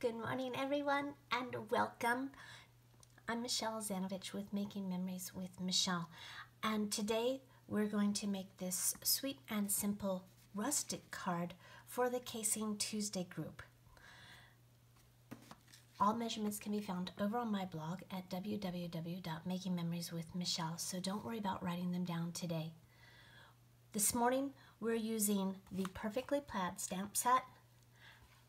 Good morning, everyone, and welcome. I'm Michelle Zanovich with Making Memories with Michelle, and today we're going to make this sweet and simple rustic card for the Casing Tuesday group. All measurements can be found over on my blog at www.makingmemorieswithmichelle, so don't worry about writing them down today. This morning we're using the Perfectly Plaid stamp set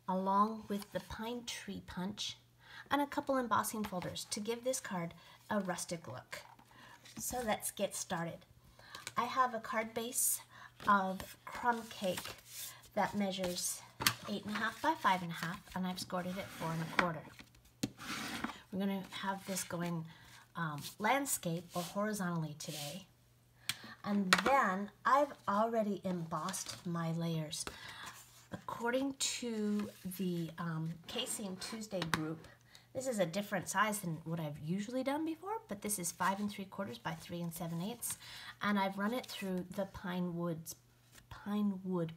along with the pine tree punch and a couple embossing folders to give this card a rustic look. So let's get started. I have a card base of crumb cake that measures 8.5 by 5.5, and I've scored it at 4 1/4. We're going to have this going landscape or horizontally today. And then I've already embossed my layers. According to the Casing Tuesday group, this is a different size than what I've usually done before, but this is 5 3/4 by 3 7/8, and I've run it through the Pinewood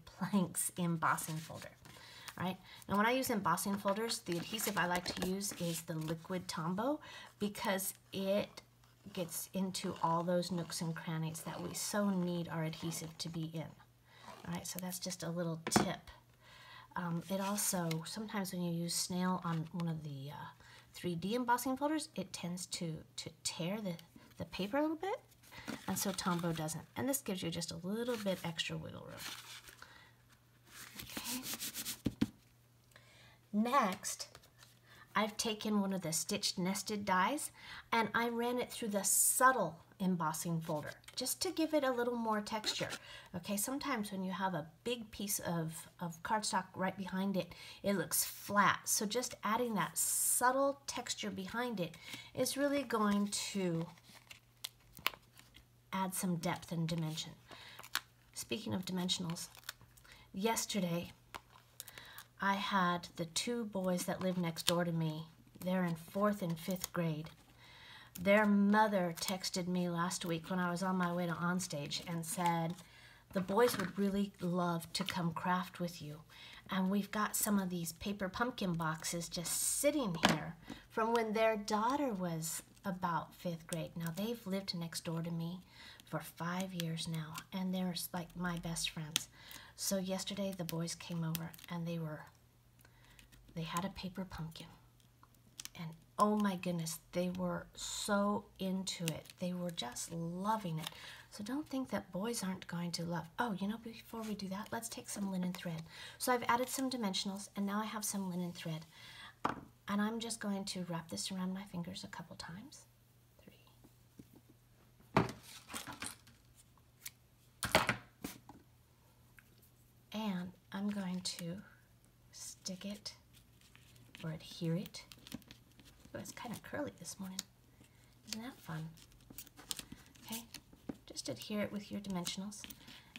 Planks embossing folder. All right. Now, when I use embossing folders, the adhesive I like to use is the liquid Tombow because it gets into all those nooks and crannies that we so need our adhesive to be in. All right. So that's just a little tip. It also, sometimes when you use snail on one of the 3D embossing folders, it tends to tear the paper a little bit, and so Tombow doesn't. And this gives you just a little bit extra wiggle room. Okay. Next, I've taken one of the stitched nested dies and I ran it through the subtle embossing folder just to give it a little more texture. Okay, sometimes when you have a big piece of cardstock right behind it, it looks flat. So just adding that subtle texture behind it is really going to add some depth and dimension. Speaking of dimensionals, yesterday I had the 2 boys that live next door to me. They're in 4th and 5th grade. Their mother texted me last week when I was on my way to onstage and said, the boys would really love to come craft with you. And we've got some of these paper pumpkin boxes just sitting here from when their daughter was about 5th grade. Now, they've lived next door to me for 5 years now, and they're like my best friends. So yesterday the boys came over and they had a paper pumpkin. And oh my goodness, they were so into it. They were just loving it. So don't think that boys aren't going to love. Oh, you know, before we do that, let's take some linen thread. So I've added some dimensionals and now I have some linen thread. And I'm just going to wrap this around my fingers a couple times. 3. And I'm going to stick it or adhere it. Oh, it's kind of curly this morning. Isn't that fun? Okay, just adhere it with your dimensionals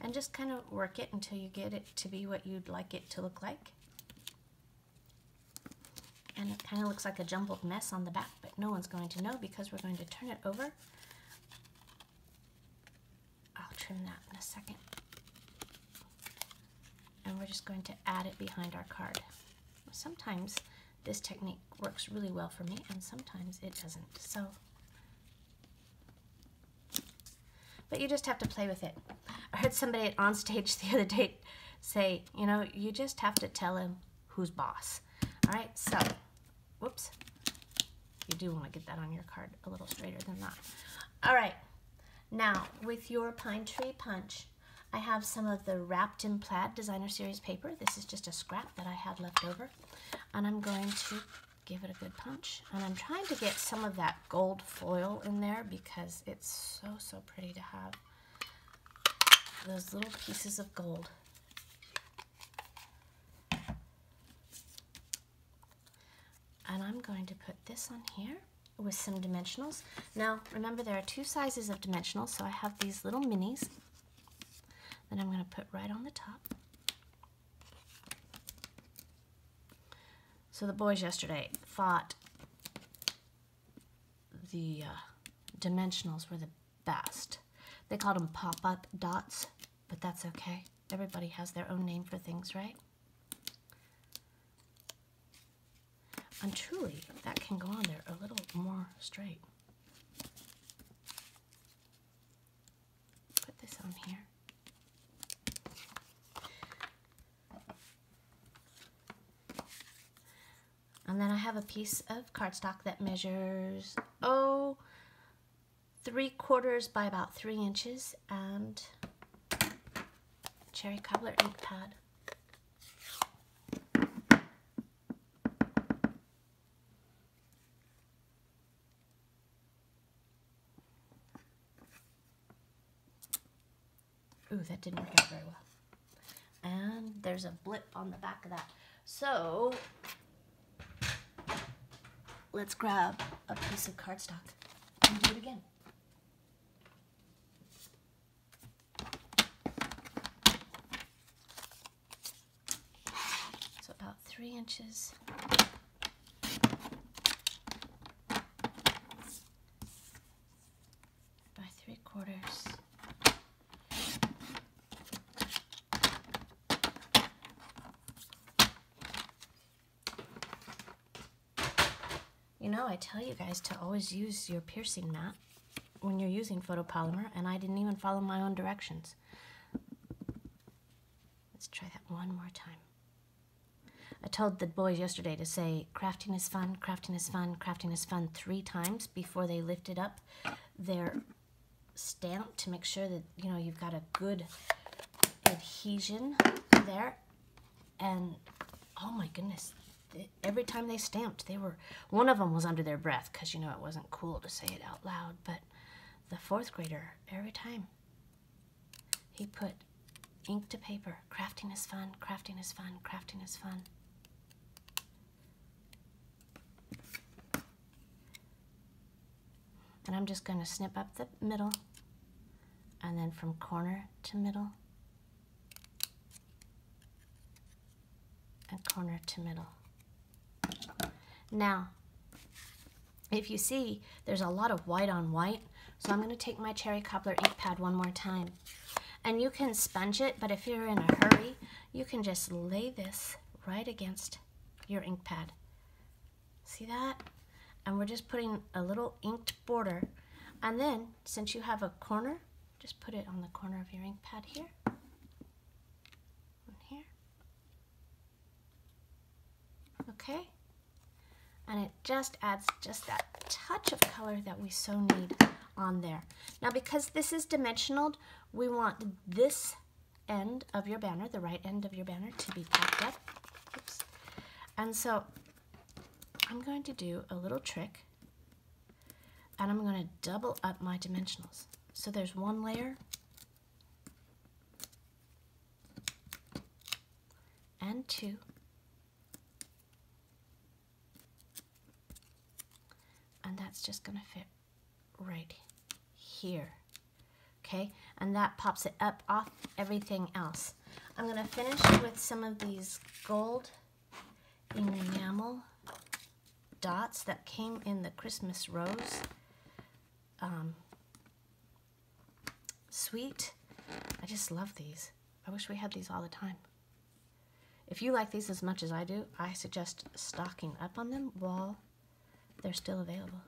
and just kind of work it until you get it to be what you'd like it to look like. And it kind of looks like a jumbled mess on the back, but no one's going to know because we're going to turn it over. I'll trim that in a second. And we're just going to add it behind our card. Sometimes this technique works really well for me, and sometimes it doesn't. So, but you just have to play with it. I heard somebody at onstage the other day say, you know, you just have to tell him who's boss. All right, so, whoops. You do want to get that on your card a little straighter than that. All right, now with your pine tree punch, I have some of the Wrapped in Plaid Designer Series paper. This is just a scrap that I had left over. And I'm going to give it a good punch. And I'm trying to get some of that gold foil in there because it's so, so pretty to have those little pieces of gold. And I'm going to put this on here with some dimensionals. Now, remember there are 2 sizes of dimensionals, so I have these little minis that I'm going to put right on the top. So the boys yesterday thought the dimensionals were the best. They called them pop-up dots, but that's okay. Everybody has their own name for things, right? And truly, that can go on there a little more straight. Put this on here. And then I have a piece of cardstock that measures, 3/4 by about 3 inches, and cherry cobbler ink pad. Ooh, that didn't work out very well. And there's a blip on the back of that. So let's grab a piece of cardstock and do it again. So about 3 inches. By 3/4. You know, I tell you guys to always use your piercing mat when you're using photopolymer, and I didn't even follow my own directions. Let's try that one more time. I told the boys yesterday to say, crafting is fun, crafting is fun, crafting is fun 3 times before they lifted up their stamp to make sure that, you know, you've got a good adhesion there. And, oh my goodness. Every time they stamped, one of them was under their breath because, you know, it wasn't cool to say it out loud, but the 4th grader, every time he put ink to paper, crafting is fun, crafting is fun, crafting is fun. And I'm just going to snip up the middle, and then from corner to middle, and corner to middle. Now, if you see, there's a lot of white on white, so I'm going to take my cherry cobbler ink pad one more time. And you can sponge it, but if you're in a hurry, you can just lay this right against your ink pad. See that? And we're just putting a little inked border. And then, since you have a corner, just put it on the corner of your ink pad here. And here. Okay? And it just adds just that touch of color that we so need on there. Now, because this is dimensional, we want this end of your banner, the right end of your banner, to be popped up. Oops. And so I'm going to do a little trick, and I'm going to double up my dimensionals. So there's 1 layer, and 2, and that's just going to fit right here, okay? And that pops it up off everything else. I'm going to finish with some of these gold enamel dots that came in the Christmas Rose suite. I just love these. I wish we had these all the time. If you like these as much as I do, I suggest stocking up on them while they're still available.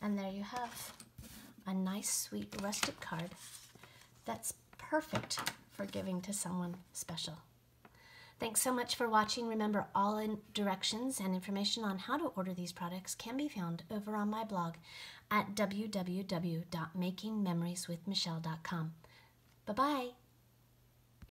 And there you have a nice, sweet rustic card that's perfect for giving to someone special. Thanks so much for watching. Remember, all directions and information on how to order these products can be found over on my blog at www.makingmemorieswithmichelle.com. Bye-bye.